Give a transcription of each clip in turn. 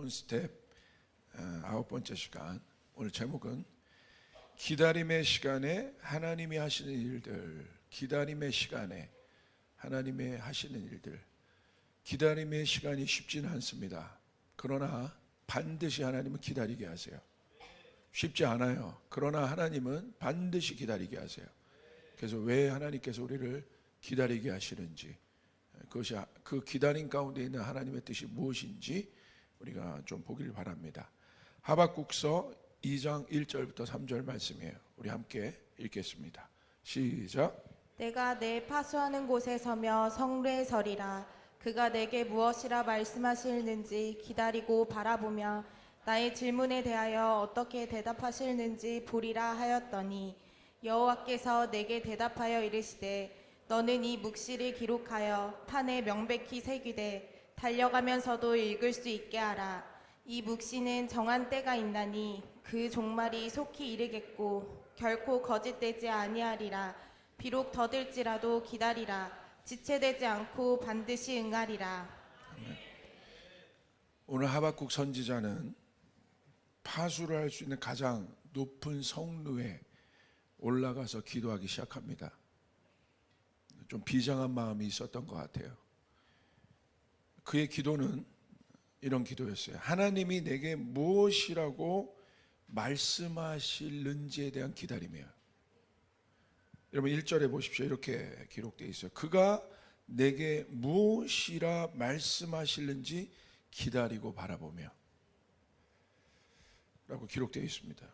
온스텝 9번째 시간. 오늘 제목은 기다림의 시간에 하나님이 하시는 일들. 기다림의 시간에 하나님이 하시는 일들. 기다림의 시간이 쉽지는 않습니다. 그러나 반드시 하나님은 기다리게 하세요. 쉽지 않아요. 그러나 하나님은 반드시 기다리게 하세요. 그래서 왜 하나님께서 우리를 기다리게 하시는지, 그것이 그 기다림 가운데 있는 하나님의 뜻이 무엇인지 우리가 좀 보기를 바랍니다. 하박국서 2장 1절부터 3절 말씀이에요. 우리 함께 읽겠습니다. 시작. 내가 내 파수하는 곳에 서며 성루에 서리라. 그가 내게 무엇이라 말씀하시는지 기다리고 바라보며 나의 질문에 대하여 어떻게 대답하시는지 보리라 하였더니, 여호와께서 내게 대답하여 이르시되 너는 이 묵시를 기록하여 판에 명백히 새기되 달려가면서도 읽을 수 있게 하라. 이 묵시는 정한 때가 있나니 그 종말이 속히 이르겠고 결코 거짓되지 아니하리라. 비록 더딜지라도 기다리라. 지체되지 않고 반드시 응하리라. 오늘 하박국 선지자는 파수를 할 수 있는 가장 높은 성루에 올라가서 기도하기 시작합니다. 좀 비장한 마음이 있었던 것 같아요. 그의 기도는 이런 기도였어요. 하나님이 내게 무엇이라고 말씀하실는지에 대한 기다림이에요. 여러분 1절에 보십시오. 이렇게 기록되어 있어요. 그가 내게 무엇이라 말씀하실는지 기다리고 바라보며 라고 기록되어 있습니다.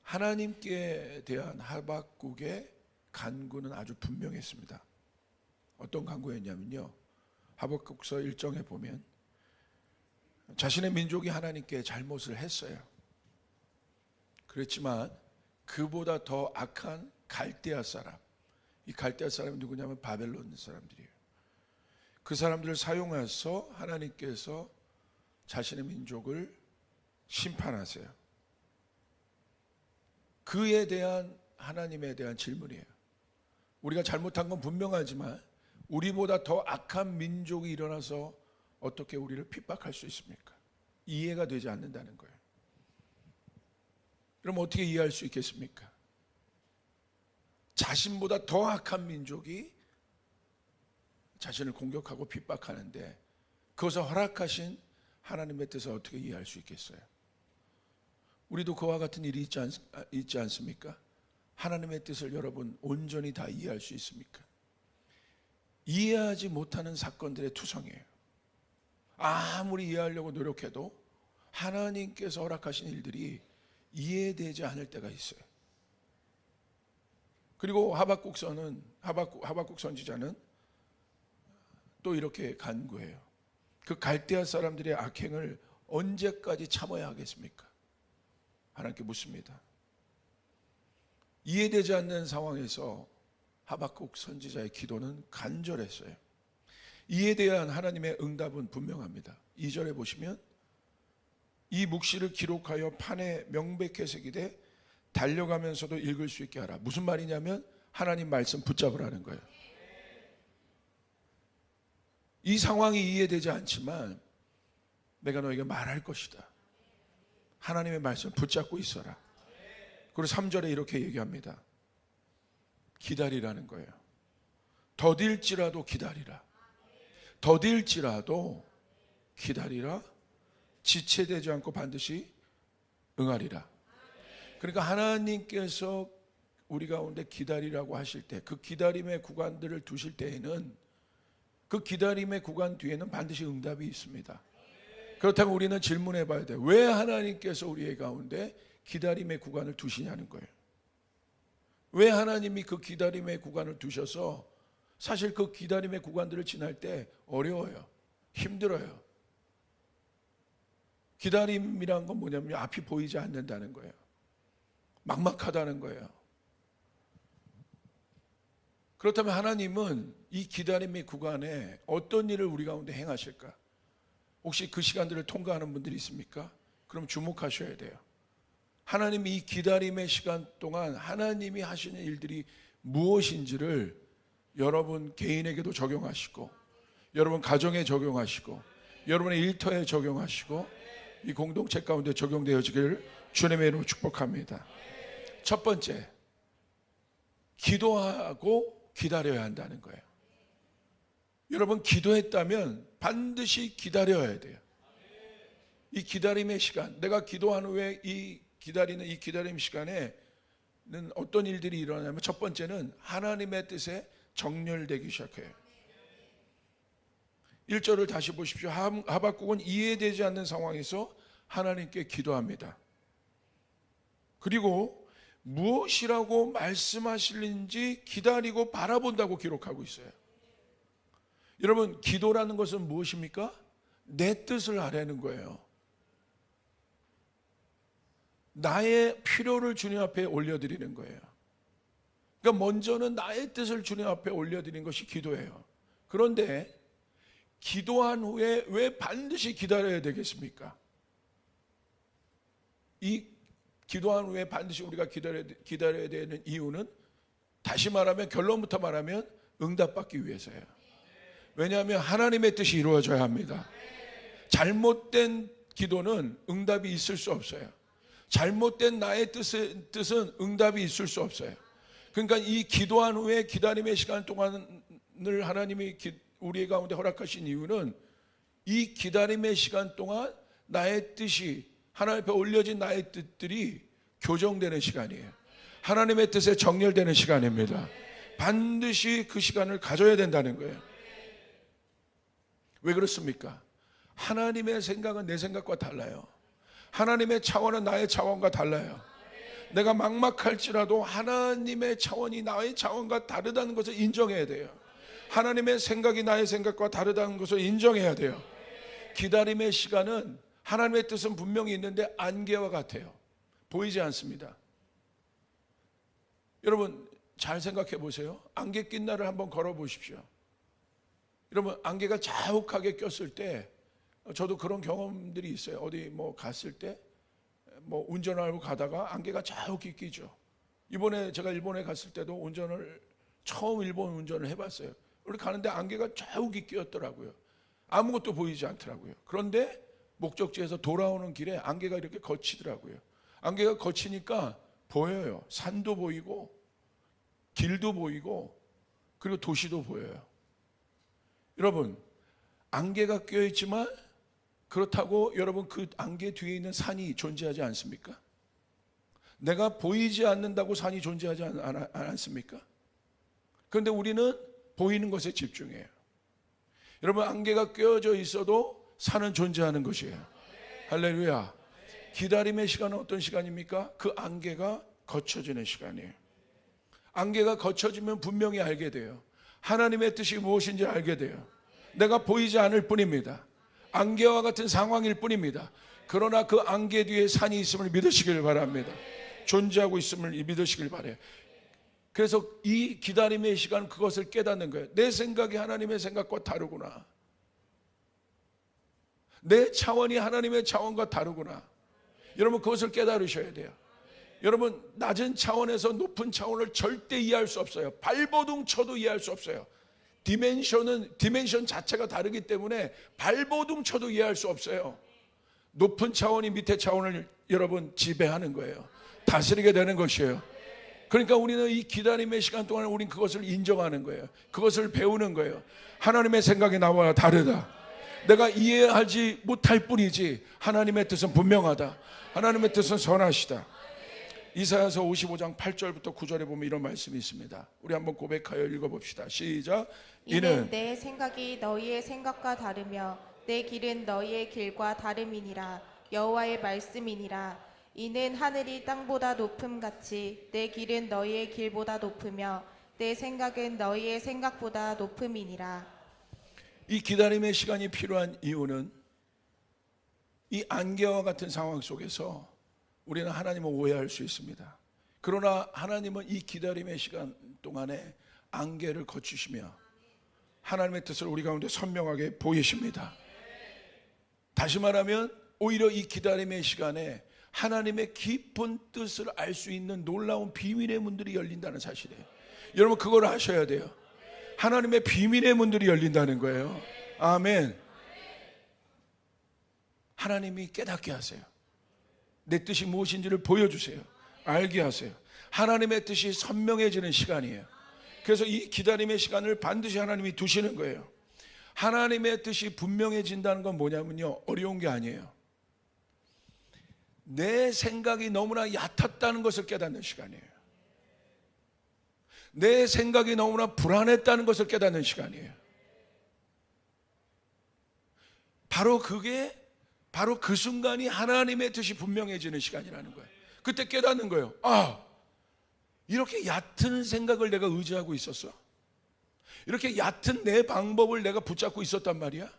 하나님께 대한 하박국의 간구는 아주 분명했습니다. 어떤 간구였냐면요, 하박국서 1장에 보면 자신의 민족이 하나님께 잘못을 했어요. 그렇지만 그보다 더 악한 갈대아 사람, 이 갈대아 사람이 누구냐면 바벨론 사람들이에요. 그 사람들을 사용해서 하나님께서 자신의 민족을 심판하세요. 그에 대한 하나님에 대한 질문이에요. 우리가 잘못한 건 분명하지만 우리보다 더 악한 민족이 일어나서 어떻게 우리를 핍박할 수 있습니까? 이해가 되지 않는다는 거예요. 그럼 어떻게 이해할 수 있겠습니까? 자신보다 더 악한 민족이 자신을 공격하고 핍박하는데 그것을 허락하신 하나님의 뜻을 어떻게 이해할 수 있겠어요? 우리도 그와 같은 일이 있지 않습니까? 하나님의 뜻을 여러분 온전히 다 이해할 수 있습니까? 이해하지 못하는 사건들의 투성이에요. 아무리 이해하려고 노력해도 하나님께서 허락하신 일들이 이해되지 않을 때가 있어요. 그리고 하박국 선지자는 또 이렇게 간구해요. 그 갈대아 사람들의 악행을 언제까지 참아야 하겠습니까? 하나님께 묻습니다. 이해되지 않는 상황에서 하박국 선지자의 기도는 간절했어요. 이에 대한 하나님의 응답은 분명합니다. 2절에 보시면 이 묵시를 기록하여 판에 명백히 새기되 달려가면서도 읽을 수 있게 하라. 무슨 말이냐면 하나님 말씀 붙잡으라는 거예요. 이 상황이 이해되지 않지만 내가 너에게 말할 것이다. 하나님의 말씀 붙잡고 있어라. 그리고 3절에 이렇게 얘기합니다. 기다리라는 거예요. 더딜지라도 기다리라. 더딜지라도 기다리라. 지체되지 않고 반드시 응하리라. 그러니까 하나님께서 우리 가운데 기다리라고 하실 때, 그 기다림의 구간들을 두실 때에는 그 기다림의 구간 뒤에는 반드시 응답이 있습니다. 그렇다면 우리는 질문해 봐야 돼요. 왜 하나님께서 우리의 가운데 기다림의 구간을 두시냐는 거예요. 왜 하나님이 그 기다림의 구간을 두셔서 사실 그 기다림의 구간들을 지날 때 어려워요. 힘들어요. 기다림이란 건 뭐냐면 앞이 보이지 않는다는 거예요. 막막하다는 거예요. 그렇다면 하나님은 이 기다림의 구간에 어떤 일을 우리 가운데 행하실까? 혹시 그 시간들을 통과하는 분들이 있습니까? 그럼 주목하셔야 돼요. 하나님이 이 기다림의 시간 동안 하나님이 하시는 일들이 무엇인지를 여러분 개인에게도 적용하시고 여러분 가정에 적용하시고 여러분의 일터에 적용하시고 이 공동체 가운데 적용되어지기를 주님의 이름으로 축복합니다. 첫 번째, 기도하고 기다려야 한다는 거예요. 여러분, 기도했다면 반드시 기다려야 돼요. 이 기다림의 시간, 내가 기도한 후에 이 기다림 시간에는 어떤 일들이 일어나냐면, 첫 번째는 하나님의 뜻에 정렬되기 시작해요. 1절을 다시 보십시오. 하박국은 이해되지 않는 상황에서 하나님께 기도합니다. 그리고 무엇이라고 말씀하실는지 기다리고 바라본다고 기록하고 있어요. 여러분, 기도라는 것은 무엇입니까? 내 뜻을 아뢰는 거예요. 나의 필요를 주님 앞에 올려드리는 거예요. 그러니까 먼저는 나의 뜻을 주님 앞에 올려드리는 것이 기도예요. 그런데 기도한 후에 왜 반드시 기다려야 되겠습니까? 이 기도한 후에 반드시 우리가 기다려야 되는 이유는, 다시 말하면, 결론부터 말하면 응답받기 위해서예요. 왜냐하면 하나님의 뜻이 이루어져야 합니다. 잘못된 기도는 응답이 있을 수 없어요. 잘못된 나의 뜻은 응답이 있을 수 없어요. 그러니까 이 기도한 후에 기다림의 시간 동안을 하나님이 우리 가운데 허락하신 이유는, 이 기다림의 시간 동안 나의 뜻이, 하나님 앞에 올려진 나의 뜻들이 교정되는 시간이에요. 하나님의 뜻에 정렬되는 시간입니다. 반드시 그 시간을 가져야 된다는 거예요. 왜 그렇습니까? 하나님의 생각은 내 생각과 달라요. 하나님의 차원은 나의 차원과 달라요. 내가 막막할지라도 하나님의 차원이 나의 차원과 다르다는 것을 인정해야 돼요. 하나님의 생각이 나의 생각과 다르다는 것을 인정해야 돼요. 기다림의 시간은, 하나님의 뜻은 분명히 있는데 안개와 같아요. 보이지 않습니다. 여러분, 잘 생각해 보세요. 안개 낀 날을 한번 걸어 보십시오. 여러분, 안개가 자욱하게 꼈을 때, 저도 그런 경험들이 있어요. 어디 갔을 때 운전하고 가다가 안개가 자욱히 끼죠. 이번에 제가 일본에 갔을 때도 처음 일본 운전을 해봤어요. 우리 가는데 안개가 자욱히 끼었더라고요. 아무것도 보이지 않더라고요. 그런데 목적지에서 돌아오는 길에 안개가 이렇게 거치더라고요. 안개가 거치니까 보여요. 산도 보이고 길도 보이고 그리고 도시도 보여요. 여러분, 안개가 껴있지만 그렇다고 여러분, 그 안개 뒤에 있는 산이 존재하지 않습니까? 내가 보이지 않는다고 산이 존재하지 않습니까? 그런데 우리는 보이는 것에 집중해요. 여러분, 안개가 껴져 있어도 산은 존재하는 것이에요. 할렐루야. 기다림의 시간은 어떤 시간입니까? 그 안개가 거쳐지는 시간이에요. 안개가 거쳐지면 분명히 알게 돼요. 하나님의 뜻이 무엇인지 알게 돼요. 내가 보이지 않을 뿐입니다. 안개와 같은 상황일 뿐입니다. 그러나 그 안개 뒤에 산이 있음을 믿으시길 바랍니다. 존재하고 있음을 믿으시길 바라요. 그래서 이 기다림의 시간, 그것을 깨닫는 거예요. 내 생각이 하나님의 생각과 다르구나. 내 차원이 하나님의 차원과 다르구나. 여러분, 그것을 깨달으셔야 돼요. 여러분, 낮은 차원에서 높은 차원을 절대 이해할 수 없어요. 발버둥 쳐도 이해할 수 없어요. 디멘션 자체가 다르기 때문에 발버둥 쳐도 이해할 수 없어요. 높은 차원이 밑에 차원을 여러분 지배하는 거예요. 다스리게 되는 것이에요. 그러니까 우리는 이 기다림의 시간 동안 우린 그것을 인정하는 거예요. 그것을 배우는 거예요. 하나님의 생각이 나와 다르다. 내가 이해하지 못할 뿐이지 하나님의 뜻은 분명하다. 하나님의 뜻은 선하시다. 이사야서 55장 8절부터 9절에 보면 이런 말씀이 있습니다. 우리 한번 고백하여 읽어봅시다. 시작. 이는 내 생각이 너희의 생각과 다르며 내 길은 너희의 길과 다름이니라. 여호와의 말씀이니라. 이는 하늘이 땅보다 높음같이 내 길은 너희의 길보다 높으며 내 생각은 너희의 생각보다 높음이니라. 이 기다림의 시간이 필요한 이유는, 이 안개와 같은 상황 속에서 우리는 하나님을 오해할 수 있습니다. 그러나 하나님은 이 기다림의 시간 동안에 안개를 거치시며 하나님의 뜻을 우리 가운데 선명하게 보이십니다. 다시 말하면 오히려 이 기다림의 시간에 하나님의 깊은 뜻을 알 수 있는 놀라운 비밀의 문들이 열린다는 사실이에요. 여러분, 그걸 아셔야 돼요. 하나님의 비밀의 문들이 열린다는 거예요. 아멘. 하나님이 깨닫게 하세요. 내 뜻이 무엇인지를 보여주세요. 알게 하세요. 하나님의 뜻이 선명해지는 시간이에요. 그래서 이 기다림의 시간을 반드시 하나님이 두시는 거예요. 하나님의 뜻이 분명해진다는 건 뭐냐면요, 어려운 게 아니에요. 내 생각이 너무나 얕았다는 것을 깨닫는 시간이에요. 내 생각이 너무나 불안했다는 것을 깨닫는 시간이에요. 바로 그 순간이 하나님의 뜻이 분명해지는 시간이라는 거예요. 그때 깨닫는 거예요. 아, 이렇게 얕은 생각을 내가 의지하고 있었어? 이렇게 얕은 내 방법을 내가 붙잡고 있었단 말이야?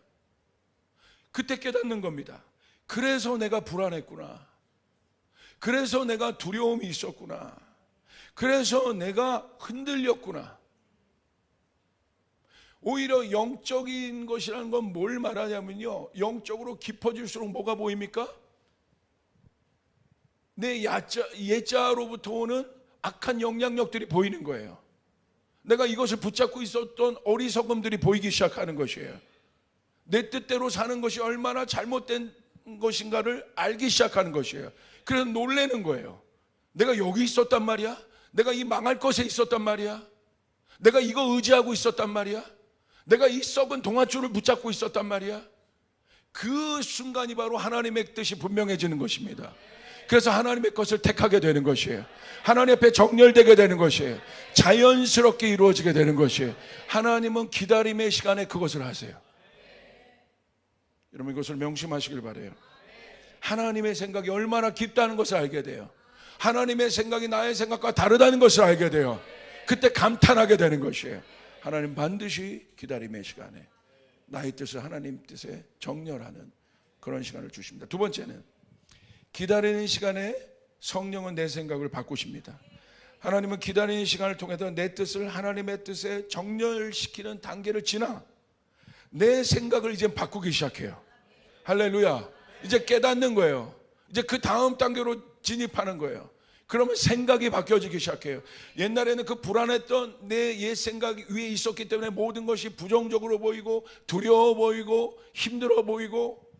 그때 깨닫는 겁니다. 그래서 내가 불안했구나. 그래서 내가 두려움이 있었구나. 그래서 내가 흔들렸구나. 오히려 영적인 것이라는 건 뭘 말하냐면요, 영적으로 깊어질수록 뭐가 보입니까? 내 예자로부터 오는 악한 영향력들이 보이는 거예요. 내가 이것을 붙잡고 있었던 어리석음들이 보이기 시작하는 것이에요. 내 뜻대로 사는 것이 얼마나 잘못된 것인가를 알기 시작하는 것이에요. 그래서 놀라는 거예요. 내가 여기 있었단 말이야? 내가 이 망할 것에 있었단 말이야? 내가 이거 의지하고 있었단 말이야? 내가 이 썩은 동아줄을 붙잡고 있었단 말이야? 그 순간이 바로 하나님의 뜻이 분명해지는 것입니다. 그래서 하나님의 것을 택하게 되는 것이에요. 하나님 앞에 정렬되게 되는 것이에요. 자연스럽게 이루어지게 되는 것이에요. 하나님은 기다림의 시간에 그것을 하세요. 여러분, 이것을 명심하시길 바라요. 하나님의 생각이 얼마나 깊다는 것을 알게 돼요. 하나님의 생각이 나의 생각과 다르다는 것을 알게 돼요. 그때 감탄하게 되는 것이에요. 하나님 반드시 기다림의 시간에 나의 뜻을 하나님 뜻에 정렬하는 그런 시간을 주십니다. 두 번째는, 기다리는 시간에 성령은 내 생각을 바꾸십니다. 하나님은 기다리는 시간을 통해서 내 뜻을 하나님의 뜻에 정렬시키는 단계를 지나 내 생각을 이제 바꾸기 시작해요. 할렐루야. 이제 깨닫는 거예요. 이제 그 다음 단계로 진입하는 거예요. 그러면 생각이 바뀌어지기 시작해요. 옛날에는 그 불안했던 내 옛 생각 위에 있었기 때문에 모든 것이 부정적으로 보이고 두려워 보이고 힘들어 보이고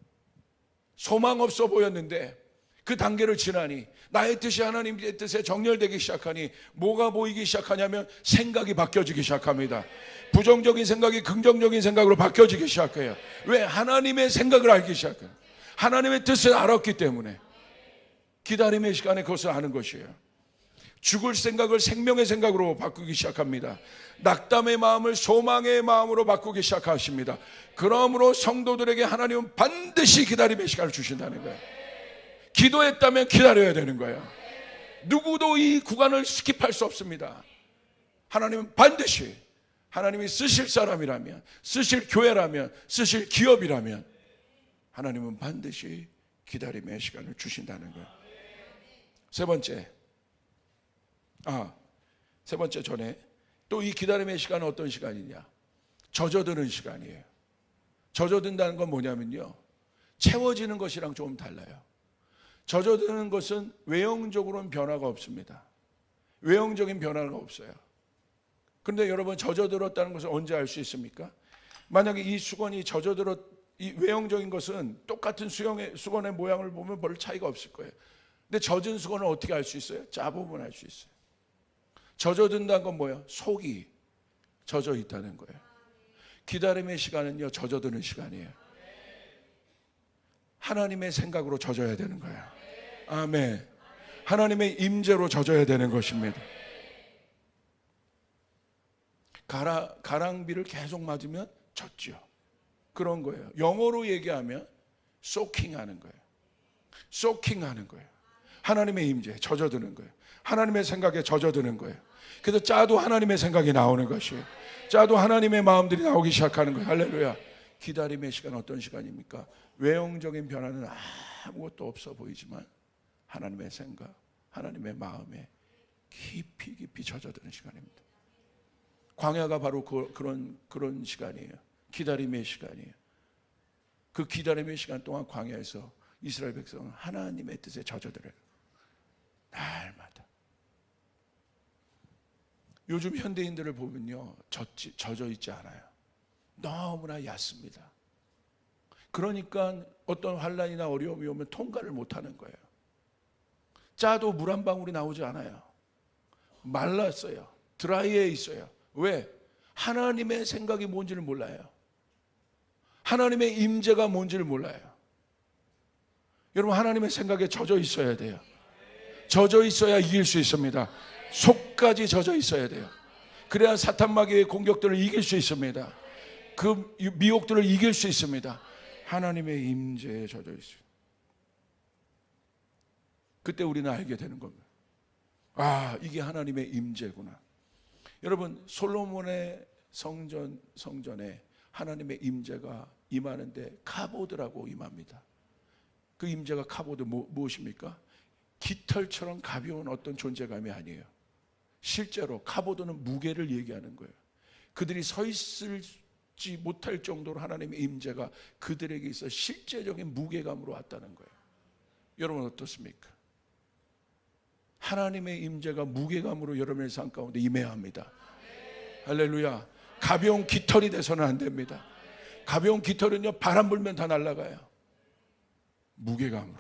소망 없어 보였는데, 그 단계를 지나니 나의 뜻이 하나님의 뜻에 정렬되기 시작하니 뭐가 보이기 시작하냐면 생각이 바뀌어지기 시작합니다. 부정적인 생각이 긍정적인 생각으로 바뀌어지기 시작해요. 왜? 하나님의 생각을 알기 시작해요. 하나님의 뜻을 알았기 때문에. 기다림의 시간에 그것을 아는 것이에요. 죽을 생각을 생명의 생각으로 바꾸기 시작합니다. 낙담의 마음을 소망의 마음으로 바꾸기 시작하십니다. 그러므로 성도들에게 하나님은 반드시 기다림의 시간을 주신다는 거예요. 기도했다면 기다려야 되는 거예요. 누구도 이 구간을 스킵할 수 없습니다. 하나님은 반드시, 하나님이 쓰실 사람이라면, 쓰실 교회라면, 쓰실 기업이라면 하나님은 반드시 기다림의 시간을 주신다는 거예요. 세 번째 전에 또 이 기다림의 시간은 어떤 시간이냐? 젖어드는 시간이에요. 젖어든다는 건 뭐냐면요, 채워지는 것이랑 조금 달라요. 젖어드는 것은 외형적으로는 변화가 없습니다. 외형적인 변화가 없어요. 그런데 여러분, 젖어들었다는 것을 언제 알 수 있습니까? 만약에 이 수건이 이 외형적인 것은 똑같은 수건의 모양을 보면 별 차이가 없을 거예요. 근데 젖은 수건을 어떻게 알 수 있어요? 짜보면 알 수 있어요. 젖어든다는 건 뭐예요? 속이 젖어 있다는 거예요. 기다림의 시간은요, 젖어드는 시간이에요. 하나님의 생각으로 젖어야 되는 거예요. 아멘. 하나님의 임재로 젖어야 되는 것입니다. 가랑비를 계속 맞으면 젖죠. 그런 거예요. 영어로 얘기하면 soaking 하는 거예요. soaking 하는 거예요. 하나님의 임재에 젖어드는 거예요. 하나님의 생각에 젖어드는 거예요. 그래서 짜도 하나님의 생각이 나오는 것이에요. 짜도 하나님의 마음들이 나오기 시작하는 거예요. 할렐루야. 기다림의 시간 어떤 시간입니까? 외형적인 변화는 아무것도 없어 보이지만 하나님의 생각, 하나님의 마음에 깊이 깊이 젖어드는 시간입니다. 광야가 바로 그런 시간이에요. 기다림의 시간이에요. 그 기다림의 시간 동안 광야에서 이스라엘 백성은 하나님의 뜻에 젖어들어요. 날마다. 요즘 현대인들을 보면요, 젖어 있지 않아요. 너무나 얕습니다. 그러니까 어떤 환난이나 어려움이 오면 통과를 못하는 거예요. 짜도 물 한 방울이 나오지 않아요. 말랐어요. 드라이해 있어요. 왜? 하나님의 생각이 뭔지를 몰라요. 하나님의 임재가 뭔지를 몰라요. 여러분, 하나님의 생각에 젖어 있어야 돼요. 젖어 있어야 이길 수 있습니다. 속까지 젖어 있어야 돼요. 그래야 사탄 마귀의 공격들을 이길 수 있습니다. 그 미혹들을 이길 수 있습니다. 하나님의 임재에 젖어 있어요. 그때 우리는 알게 되는 겁니다. 아, 이게 하나님의 임재구나. 여러분, 솔로몬의 성전에 하나님의 임재가 임하는데 카보드라고 임합니다. 그 임재가 카보드 무엇입니까? 깃털처럼 가벼운 어떤 존재감이 아니에요. 실제로 카보드는 무게를 얘기하는 거예요. 그들이 서 있을지 못할 정도로 하나님의 임재가 그들에게 있어 실제적인 무게감으로 왔다는 거예요. 여러분 어떻습니까? 하나님의 임재가 무게감으로 여러분의 삶 가운데 임해야 합니다. 할렐루야. 가벼운 깃털이 돼서는 안 됩니다. 가벼운 깃털은요, 바람 불면 다 날아가요. 무게감으로.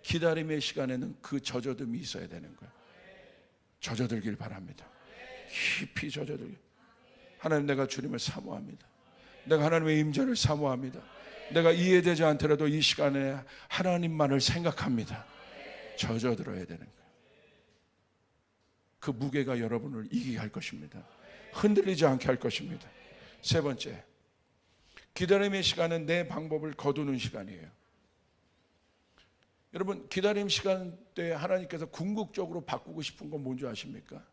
기다림의 시간에는 그 젖어듦이 있어야 되는 거예요. 젖어들길 바랍니다. 깊이 젖어들길. 하나님, 내가 주님을 사모합니다. 내가 하나님의 임재를 사모합니다. 내가 이해되지 않더라도 이 시간에 하나님만을 생각합니다. 젖어들어야 되는 거예요. 그 무게가 여러분을 이기게 할 것입니다. 흔들리지 않게 할 것입니다. 세 번째, 기다림의 시간은 내 방법을 거두는 시간이에요. 여러분, 기다림 시간 때 하나님께서 궁극적으로 바꾸고 싶은 건 뭔지 아십니까?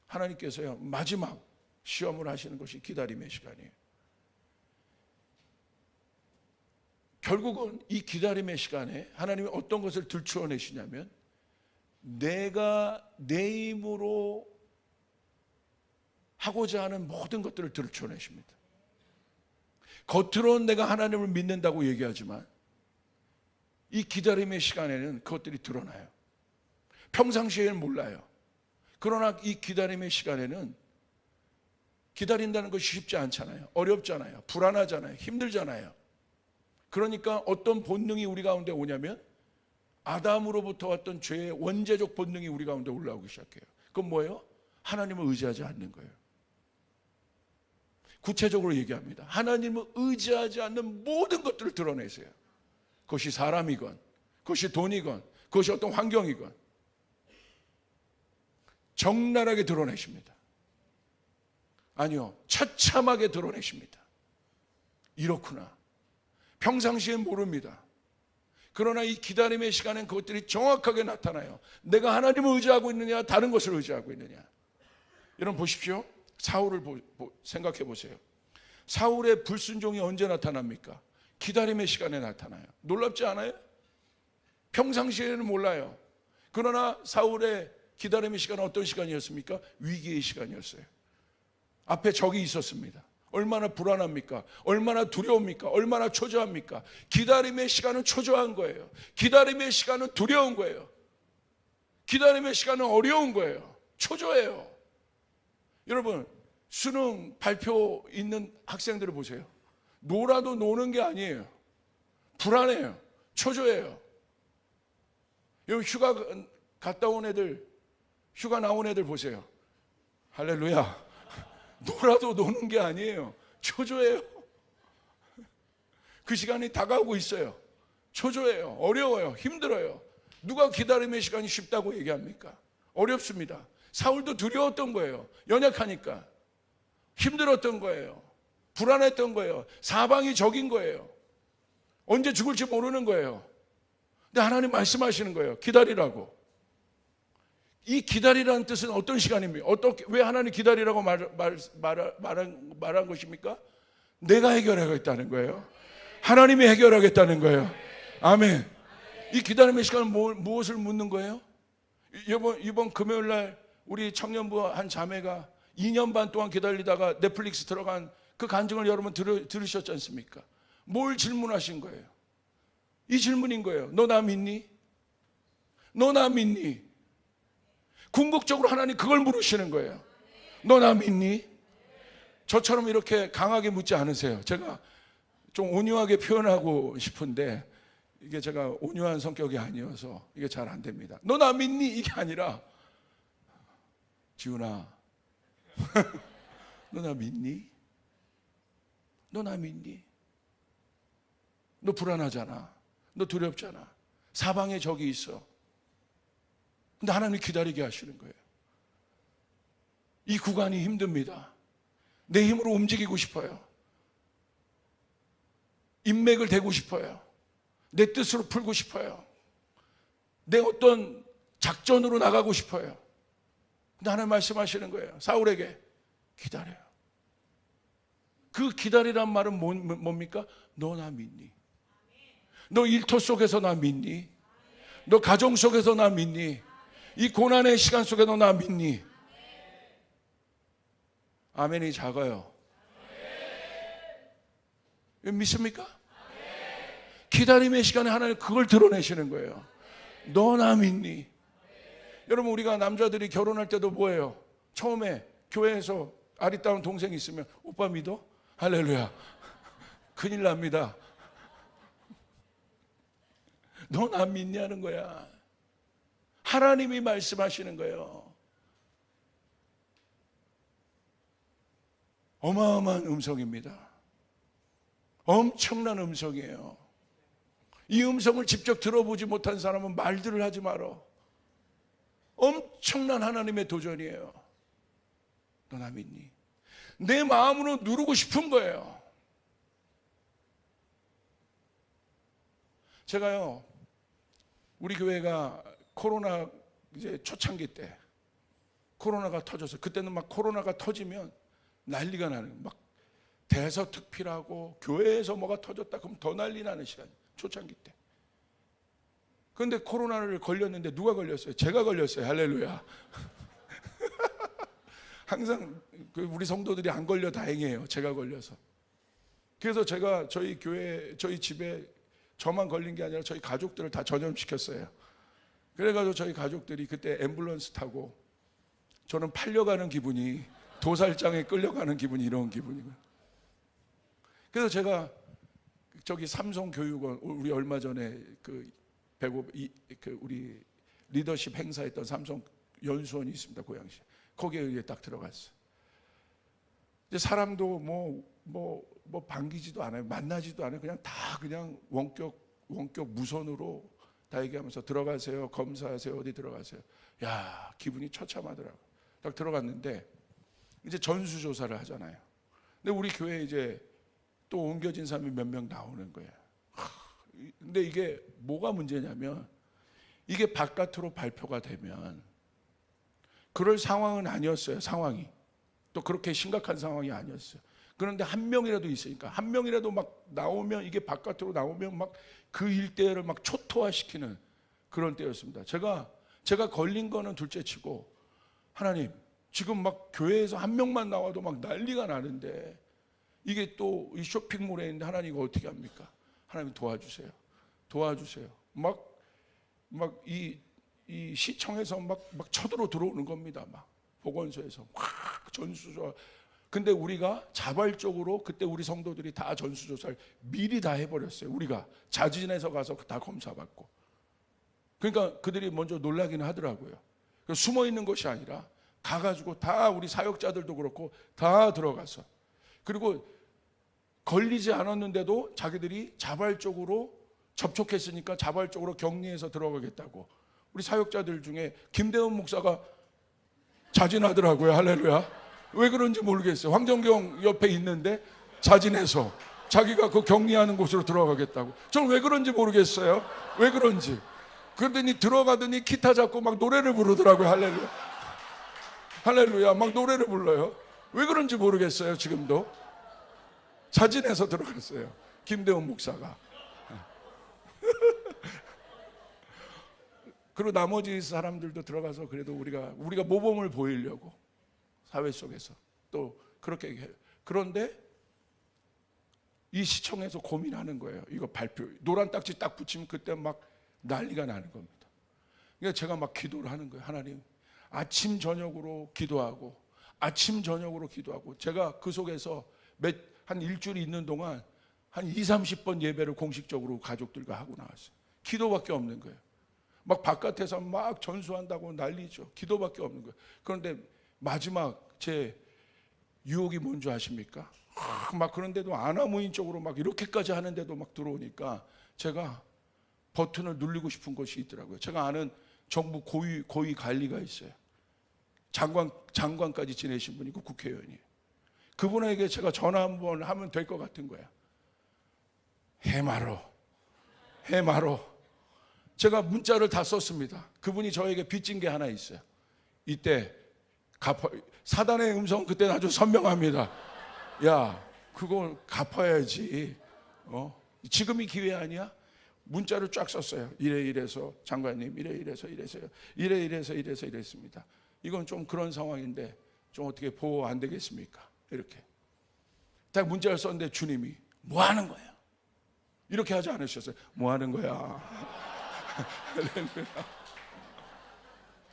하나님께서요, 마지막 시험을 하시는 것이 기다림의 시간이에요. 결국은 이 기다림의 시간에 하나님이 어떤 것을 들추어내시냐면, 내가 내 힘으로 하고자 하는 모든 것들을 들추어내십니다. 겉으로는 내가 하나님을 믿는다고 얘기하지만 이 기다림의 시간에는 그것들이 드러나요. 평상시에는 몰라요. 그러나 이 기다림의 시간에는 기다린다는 것이 쉽지 않잖아요. 어렵잖아요. 불안하잖아요. 힘들잖아요. 그러니까 어떤 본능이 우리 가운데 오냐면 아담으로부터 왔던 죄의 원죄적 본능이 우리 가운데 올라오기 시작해요. 그건 뭐예요? 하나님을 의지하지 않는 거예요. 구체적으로 얘기합니다. 하나님을 의지하지 않는 모든 것들을 드러내세요. 그것이 사람이건, 그것이 돈이건, 그것이 어떤 환경이건 적나라하게 드러내십니다. 아니요, 처참하게 드러내십니다. 이렇구나. 평상시엔 모릅니다. 그러나 이 기다림의 시간엔 그것들이 정확하게 나타나요. 내가 하나님을 의지하고 있느냐, 다른 것을 의지하고 있느냐. 여러분 보십시오. 사울을 생각해 보세요. 사울의 불순종이 언제 나타납니까? 기다림의 시간에 나타나요. 놀랍지 않아요? 평상시에는 몰라요. 그러나 사울의 기다림의 시간은 어떤 시간이었습니까? 위기의 시간이었어요. 앞에 적이 있었습니다. 얼마나 불안합니까? 얼마나 두려웁니까? 얼마나 초조합니까? 기다림의 시간은 초조한 거예요. 기다림의 시간은 두려운 거예요. 기다림의 시간은 어려운 거예요. 초조해요. 여러분, 수능 발표 있는 학생들을 보세요. 놀아도 노는 게 아니에요. 불안해요. 초조해요. 여기 휴가 갔다 온 애들, 휴가 나온 애들 보세요. 할렐루야. 놀아도 노는 게 아니에요. 초조해요. 그 시간이 다가오고 있어요. 초조해요. 어려워요. 힘들어요. 누가 기다림의 시간이 쉽다고 얘기합니까? 어렵습니다. 사울도 두려웠던 거예요. 연약하니까. 힘들었던 거예요. 불안했던 거예요. 사방이 적인 거예요. 언제 죽을지 모르는 거예요. 근데 하나님 말씀하시는 거예요. 기다리라고. 이 기다리라는 뜻은 어떤 시간입니까? 왜 하나님 기다리라고 말한 것입니까? 내가 해결하겠다는 거예요. 하나님이 해결하겠다는 거예요. 아멘. 이 기다림의 시간은 무엇을 묻는 거예요? 이번 금요일 날 우리 청년부 한 자매가 2년 반 동안 기다리다가 넷플릭스 들어간 그 간증을 여러분 들으셨지 않습니까? 뭘 질문하신 거예요? 이 질문인 거예요. 너 나 믿니? 너 나 믿니? 궁극적으로 하나님 그걸 물으시는 거예요. 너 나 믿니? 저처럼 이렇게 강하게 묻지 않으세요. 제가 좀 온유하게 표현하고 싶은데 이게 제가 온유한 성격이 아니어서 이게 잘 안 됩니다. 너 나 믿니? 이게 아니라 지훈아 너 나 믿니? 너 나 믿니? 너 불안하잖아. 너 두렵잖아. 사방에 적이 있어. 근데 하나님이 기다리게 하시는 거예요. 이 구간이 힘듭니다. 내 힘으로 움직이고 싶어요. 인맥을 대고 싶어요. 내 뜻으로 풀고 싶어요. 내 어떤 작전으로 나가고 싶어요. 근데 하나님 말씀하시는 거예요. 사울에게 기다려요. 그 기다리란 말은 뭡니까? 너 나 믿니? 너 일터 속에서 나 믿니? 너 가정 속에서 나 믿니? 이 고난의 시간 속에 너 나 믿니? 아멘이 작아요. 믿습니까? 기다림의 시간에 하나님 그걸 드러내시는 거예요. 너 나 믿니? 여러분, 우리가 남자들이 결혼할 때도 뭐예요? 처음에 교회에서 아리따운 동생이 있으면 오빠 믿어? 할렐루야. 큰일 납니다. 너 나 믿냐는 거야. 하나님이 말씀하시는 거예요. 어마어마한 음성입니다. 엄청난 음성이에요. 이 음성을 직접 들어보지 못한 사람은 말들을 하지 말어. 엄청난 하나님의 도전이에요. 너 나 믿니? 내 마음으로 누르고 싶은 거예요. 제가요, 우리 교회가 코로나 이제 초창기 때 코로나가 터져서, 그때는 막 코로나가 터지면 난리가 나는, 막 대서특필하고 교회에서 뭐가 터졌다 그럼 더 난리 나는 시간, 초창기 때. 그런데 코로나를 걸렸는데 누가 걸렸어요? 제가 걸렸어요. 할렐루야. 항상 우리 성도들이 안 걸려 다행이에요. 제가 걸려서. 그래서 제가 저희 교회, 저희 집에 저만 걸린 게 아니라 저희 가족들을 다 전염시켰어요. 그래가지고 저희 가족들이 그때 앰뷸런스 타고, 저는 팔려가는 기분이, 도살장에 끌려가는 기분이, 이런 기분이고. 그래서 제가 저기 삼성교육원, 우리 얼마 전에 우리 리더십 행사했던 삼성 연수원이 있습니다, 고양시. 거기에 딱 들어갔어. 이제 사람도 뭐 반기지도 않아요, 만나지도 않아요. 그냥 다 그냥 원격 무선으로 다 얘기하면서 들어가세요, 검사하세요, 어디 들어가세요. 야, 기분이 처참하더라고. 딱 들어갔는데 이제 전수조사를 하잖아요. 근데 우리 교회에 이제 또 옮겨진 사람이 몇 명 나오는 거예요. 근데 이게 뭐가 문제냐면, 이게 바깥으로 발표가 되면 그럴 상황은 아니었어요. 상황이 또 그렇게 심각한 상황이 아니었어요. 그런데 한 명이라도 있으니까, 한 명이라도 막 나오면, 이게 바깥으로 나오면 막 그 일대를 막 초토화시키는 그런 때였습니다. 제가 걸린 거는 둘째치고, 하나님, 지금 막 교회에서 한 명만 나와도 막 난리가 나는데, 이게 또 이 쇼핑몰에 있는데 하나님 이거 어떻게 합니까? 하나님 도와주세요. 도와주세요. 막 이 시청에서 막 쳐들어 들어오는 겁니다. 막 보건소에서 확 전수조사. 근데 우리가 자발적으로 그때 우리 성도들이 다 전수조사를 미리 다 해버렸어요. 우리가 자진해서 가서 다 검사받고. 그러니까 그들이 먼저 놀라기는 하더라고요. 숨어 있는 것이 아니라 가가지고 다, 우리 사역자들도 그렇고 다 들어가서, 그리고 걸리지 않았는데도 자기들이 자발적으로 접촉했으니까 자발적으로 격리해서 들어가겠다고. 우리 사역자들 중에 김대원 목사가 자진하더라고요. 할렐루야. 왜 그런지 모르겠어요. 황정경 옆에 있는데 자진해서 자기가 그 격리하는 곳으로 들어가겠다고. 저는 왜 그런지 모르겠어요. 왜 그런지. 그러더니 들어가더니 기타 잡고 막 노래를 부르더라고요. 할렐루야. 할렐루야. 막 노래를 불러요. 왜 그런지 모르겠어요. 지금도 자진해서 들어갔어요, 김대원 목사가. 그리고 나머지 사람들도 들어가서 그래도 우리가 모범을 보이려고 사회 속에서 또 그렇게 해요. 그런데 이 시청에서 고민하는 거예요. 이거 발표, 노란 딱지 딱 붙이면 그때 막 난리가 나는 겁니다. 그러니까 제가 막 기도를 하는 거예요. 하나님, 아침 저녁으로 기도하고, 아침 저녁으로 기도하고. 제가 그 속에서 한 일주일이 있는 동안 한 2, 30번 예배를 공식적으로 가족들과 하고 나왔어요. 기도밖에 없는 거예요. 막 바깥에서 막 전수한다고 난리죠. 기도밖에 없는 거예요. 그런데 마지막 제 유혹이 뭔지 아십니까? 막 그런데도 아나무인 쪽으로 막 이렇게까지 하는데도 막 들어오니까 제가 버튼을 누르고 싶은 것이 있더라고요. 제가 아는 정부 고위 관리가 있어요. 장관까지 지내신 분이고 국회의원이에요. 그분에게 제가 전화 한번 하면 될 것 같은 거야. 해마로. 제가 문자를 다 썼습니다. 그분이 저에게 빚진 게 하나 있어요. 이때 사단의 음성은 그때는 아주 선명합니다. 야, 그거 갚아야지. 지금이 기회 아니야? 문자를 쫙 썼어요. 이래서 장관님, 이래서 이랬습니다. 이건 좀 그런 상황인데 좀 어떻게 보호 안 되겠습니까? 이렇게 딱 문자를 썼는데 주님이 뭐 하는 거야? 이렇게 하지 않으셨어요. 뭐 하는 거야?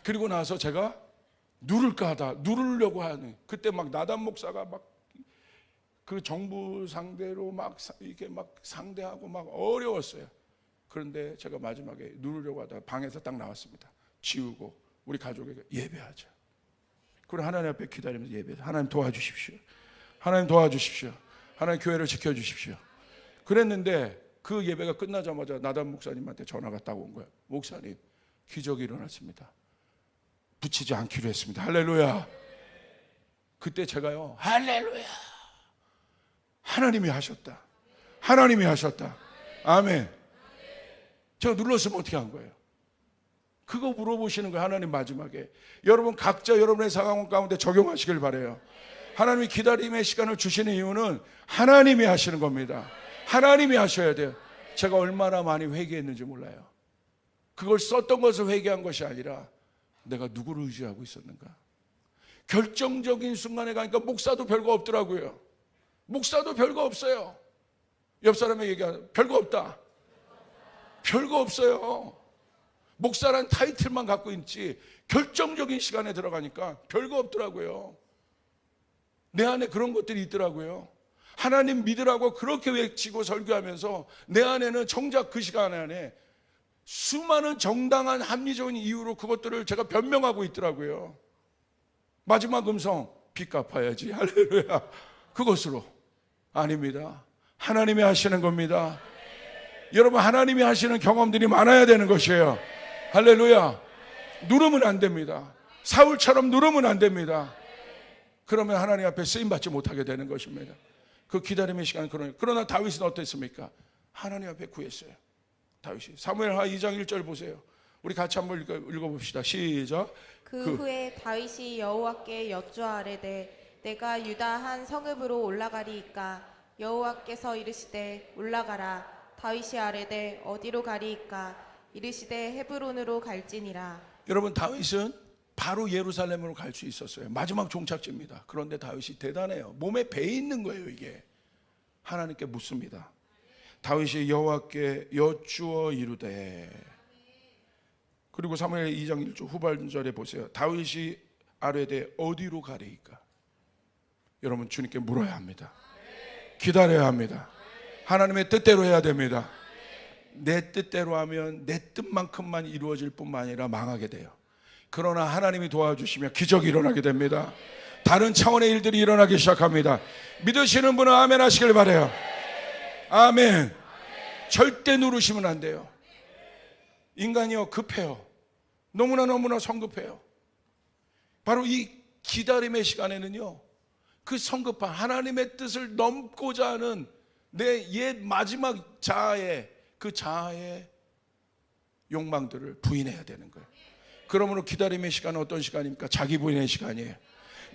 그리고 나서 제가 누르려고 하는 그때 막 나단 목사가 막 그 정부 상대로 막 이렇게 막 상대하고 막 어려웠어요. 그런데 제가 마지막에 누르려고 하다가 방에서 딱 나왔습니다. 지우고 우리 가족에게 예배하자. 그리고 하나님 앞에 기다리면서 예배하자. 하나님 도와주십시오. 하나님 교회를 지켜주십시오. 그랬는데 그 예배가 끝나자마자 나단 목사님한테 전화가 딱 온 거예요. 목사님, 기적이 일어났습니다. 붙이지 않기로 했습니다. 할렐루야. 그때 제가요, 할렐루야. 하나님이 하셨다. 아멘. 제가 눌렀으면 어떻게 한 거예요? 그거 물어보시는 거예요. 하나님 마지막에. 여러분 각자 여러분의 상황 가운데 적용하시길 바라요. 하나님이 기다림의 시간을 주시는 이유는 하나님이 하시는 겁니다. 하나님이 하셔야 돼요. 제가 얼마나 많이 회개했는지 몰라요. 그걸 썼던 것을 회개한 것이 아니라 내가 누구를 의지하고 있었는가. 결정적인 순간에 가니까 목사도 별거 없더라고요. 목사도 별거 없어요. 옆 사람에게 얘기하는 별거 없다. 별거 없어요. 목사란 타이틀만 갖고 있지 결정적인 시간에 들어가니까 별거 없더라고요. 내 안에 그런 것들이 있더라고요. 하나님 믿으라고 그렇게 외치고 설교하면서 내 안에는 정작 그 시간 안에 수많은 정당한 합리적인 이유로 그것들을 제가 변명하고 있더라고요. 마지막 음성, 빚 갚아야지. 할렐루야. 그것으로. 아닙니다. 하나님이 하시는 겁니다. 여러분, 하나님이 하시는 경험들이 많아야 되는 것이에요. 할렐루야. 누르면 안 됩니다. 사울처럼 누르면 안 됩니다. 그러면 하나님 앞에 쓰임받지 못하게 되는 것입니다. 그 기다림의 시간은 그러나 다윗은 어땠습니까? 하나님 앞에 구했어요. 다윗이 사무엘하 2장 1절 보세요. 우리 같이 한번 읽어봅시다. 시작. 그 후에 다윗이 여호와께 여쭈아뢰되 내가 유다 한 성읍으로 올라가리이까? 여호와께서 이르시되 올라가라. 다윗이 아뢰되 어디로 가리이까? 이르시되 헤브론으로 갈지니라. 여러분, 다윗은 바로 예루살렘으로 갈 수 있었어요. 마지막 종착지입니다. 그런데 다윗이 대단해요. 몸에 배 있는 거예요. 이게 하나님께 묻습니다. 다윗이 여호와께 여쭈어 이르되, 그리고 사무엘 2장 1절 후반절에 보세요. 다윗이 아뢰되 어디로 가리이까? 여러분, 주님께 물어야 합니다. 기다려야 합니다. 하나님의 뜻대로 해야 됩니다. 내 뜻대로 하면 내 뜻만큼만 이루어질 뿐만 아니라 망하게 돼요. 그러나 하나님이 도와주시면 기적이 일어나게 됩니다. 다른 차원의 일들이 일어나기 시작합니다. 믿으시는 분은 아멘 하시길 바라요. 아멘. 절대 누르시면 안 돼요. 인간이요, 급해요. 너무나 성급해요. 바로 이 기다림의 시간에는요, 그 성급한 하나님의 뜻을 넘고자 하는 내 옛 마지막 자아의 그 자아의 욕망들을 부인해야 되는 거예요. 그러므로 기다림의 시간은 어떤 시간입니까? 자기 부인의 시간이에요.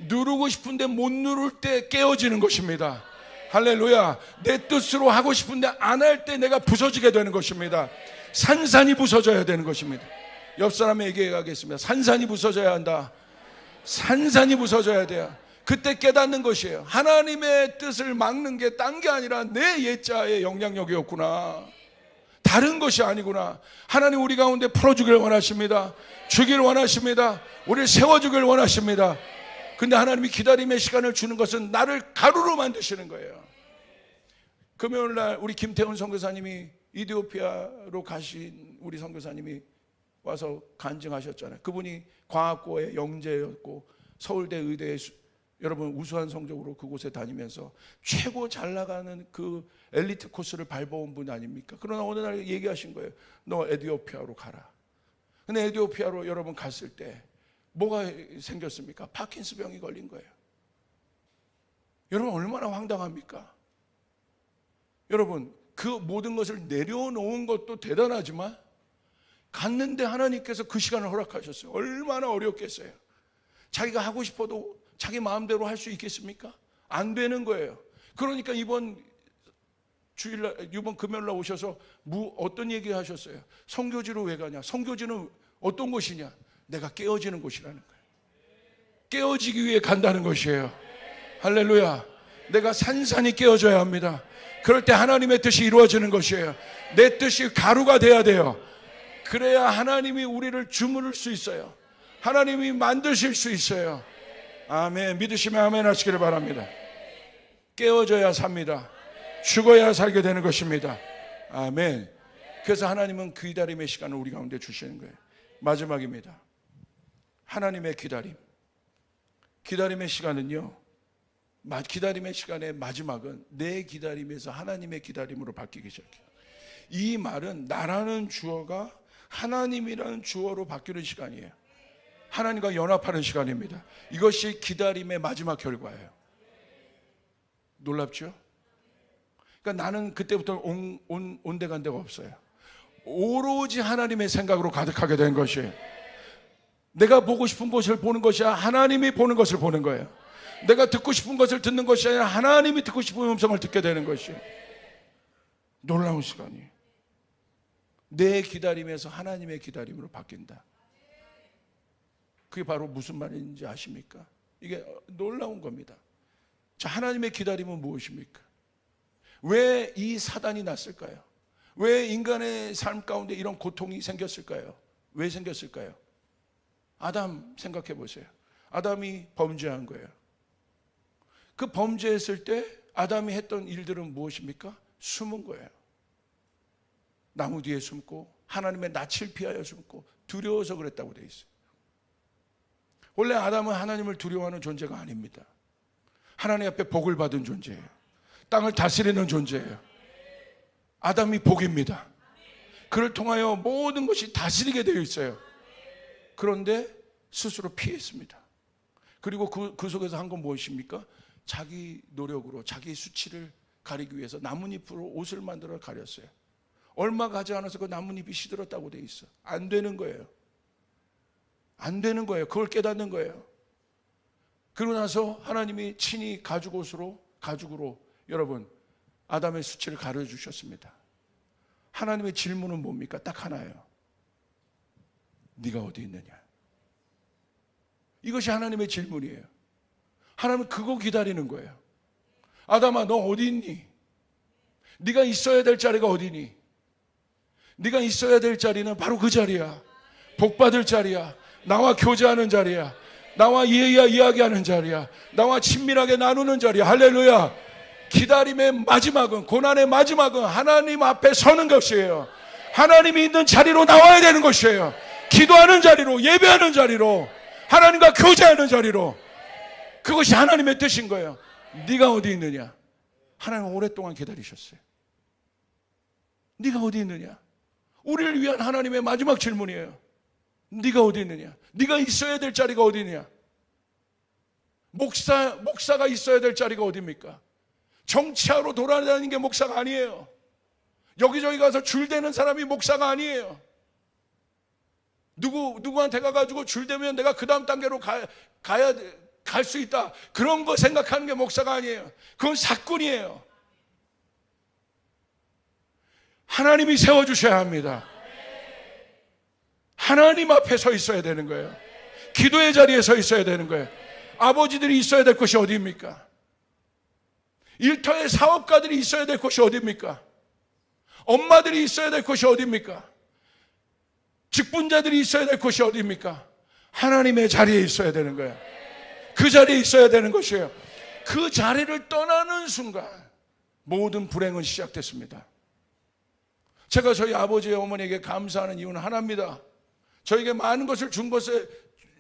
누르고 싶은데 못 누를 때 깨어지는 것입니다. 할렐루야. 내 뜻으로 하고 싶은데 안 할 때 내가 부서지게 되는 것입니다. 산산이 부서져야 되는 것입니다. 옆 사람에게 얘기하겠습니다. 산산이 부서져야 한다. 산산이 부서져야 돼요. 그때 깨닫는 것이에요. 하나님의 뜻을 막는 게 딴 게 아니라 내 옛자의 영향력이었구나. 다른 것이 아니구나. 하나님 우리 가운데 풀어주길 원하십니다. 주길 원하십니다. 우리를 세워주길 원하십니다. 근데 하나님이 기다림의 시간을 주는 것은 나를 가루로 만드시는 거예요. 금요일 날 우리 김태훈 선교사님이 이디오피아로 가신 우리 선교사님이 와서 간증하셨잖아요. 그분이 광학고의 영재였고 서울대 의대에 여러분 우수한 성적으로 그곳에 다니면서 최고 잘 나가는 그 엘리트 코스를 밟아온 분 아닙니까? 그러나 어느 날 얘기하신 거예요. 너 에티오피아로 가라. 근데 에티오피아로 여러분 갔을 때 뭐가 생겼습니까? 파킨스 병이 걸린 거예요. 여러분 얼마나 황당합니까? 여러분 그 모든 것을 내려놓은 것도 대단하지만 갔는데 하나님께서 그 시간을 허락하셨어요. 얼마나 어렵겠어요. 자기가 하고 싶어도 자기 마음대로 할 수 있겠습니까? 안 되는 거예요. 그러니까 이번 금요일날 오셔서 어떤 얘기 하셨어요? 선교지로 왜 가냐? 선교지는 어떤 곳이냐? 내가 깨어지는 곳이라는 거예요. 깨어지기 위해 간다는 것이에요. 할렐루야. 내가 산산이 깨어져야 합니다. 그럴 때 하나님의 뜻이 이루어지는 것이에요. 내 뜻이 가루가 돼야 돼요. 그래야 하나님이 우리를 주무를 수 있어요. 하나님이 만드실 수 있어요. 아멘. 믿으시면 아멘 하시기를 바랍니다. 깨어져야 삽니다. 죽어야 살게 되는 것입니다. 아멘. 그래서 하나님은 그 기다림의 시간을 우리 가운데 주시는 거예요. 마지막입니다. 하나님의 기다림. 기다림의 시간은요, 기다림의 시간의 마지막은 내 기다림에서 하나님의 기다림으로 바뀌기 시작해요. 이 말은 나라는 주어가 하나님이라는 주어로 바뀌는 시간이에요. 하나님과 연합하는 시간입니다. 이것이 기다림의 마지막 결과예요. 놀랍죠? 그러니까 나는 그때부터 온데간데가 없어요. 오로지 하나님의 생각으로 가득하게 된 것이에요. 내가 보고 싶은 것을 보는 것이 아니라 하나님이 보는 것을 보는 거예요. 내가 듣고 싶은 것을 듣는 것이 아니라 하나님이 듣고 싶은 음성을 듣게 되는 것이에요. 놀라운 시간이에요. 내 기다림에서 하나님의 기다림으로 바뀐다. 그게 바로 무슨 말인지 아십니까? 이게 놀라운 겁니다. 자, 하나님의 기다림은 무엇입니까? 왜 이 사단이 났을까요? 왜 인간의 삶 가운데 이런 고통이 생겼을까요? 왜 생겼을까요? 아담 생각해 보세요. 아담이 범죄한 거예요. 그 범죄했을 때 아담이 했던 일들은 무엇입니까? 숨은 거예요. 나무 뒤에 숨고 하나님의 낯을 피하여 숨고 두려워서 그랬다고 되어 있어요. 원래 아담은 하나님을 두려워하는 존재가 아닙니다. 하나님 앞에 복을 받은 존재예요. 땅을 다스리는 존재예요. 아담이 복입니다. 그를 통하여 모든 것이 다스리게 되어 있어요. 그런데 스스로 피했습니다. 그리고 그 속에서 한 건 무엇입니까? 자기 노력으로 자기 수치를 가리기 위해서 나뭇잎으로 옷을 만들어 가렸어요. 얼마 가지 않아서 그 나뭇잎이 시들었다고 되어 있어. 안 되는 거예요. 안 되는 거예요. 그걸 깨닫는 거예요. 그러고 나서 하나님이 친히 가죽으로 여러분 아담의 수치를 가려주셨습니다. 하나님의 질문은 뭡니까? 딱 하나예요. 네가 어디 있느냐? 이것이 하나님의 질문이에요. 하나님은 그거 기다리는 거예요. 아담아, 너 어디 있니? 네가 있어야 될 자리가 어디니? 네가 있어야 될 자리는 바로 그 자리야. 복받을 자리야. 나와 교제하는 자리야. 나와 이야기하는 자리야. 나와 친밀하게 나누는 자리야. 할렐루야. 기다림의 마지막은, 고난의 마지막은 하나님 앞에 서는 것이에요. 하나님이 있는 자리로 나와야 되는 것이에요. 기도하는 자리로, 예배하는 자리로, 하나님과 교제하는 자리로. 그것이 하나님의 뜻인 거예요. 네가 어디 있느냐? 하나님은 오랫동안 기다리셨어요. 네가 어디 있느냐? 우리를 위한 하나님의 마지막 질문이에요. 네가 어디 있느냐? 네가 있어야 될 자리가 어디 있느냐? 목사가 있어야 될 자리가 어디입니까? 정치하러 돌아다니는 게 목사가 아니에요. 여기저기 가서 줄대는 사람이 목사가 아니에요. 누구한테 가가지고 줄대면 내가 그 다음 단계로 갈 수 있다. 그런 거 생각하는 게 목사가 아니에요. 그건 사건이에요. 하나님이 세워주셔야 합니다. 하나님 앞에 서 있어야 되는 거예요. 기도의 자리에 서 있어야 되는 거예요. 아버지들이 있어야 될 곳이 어디입니까? 일터의 사업가들이 있어야 될 곳이 어디입니까? 엄마들이 있어야 될 곳이 어디입니까? 직분자들이 있어야 될 곳이 어디입니까? 하나님의 자리에 있어야 되는 거예요. 그 자리에 있어야 되는 것이에요. 그 자리를 떠나는 순간 모든 불행은 시작됐습니다. 제가 저희 아버지의 어머니에게 감사하는 이유는 하나입니다. 저에게 많은 것을 준 것에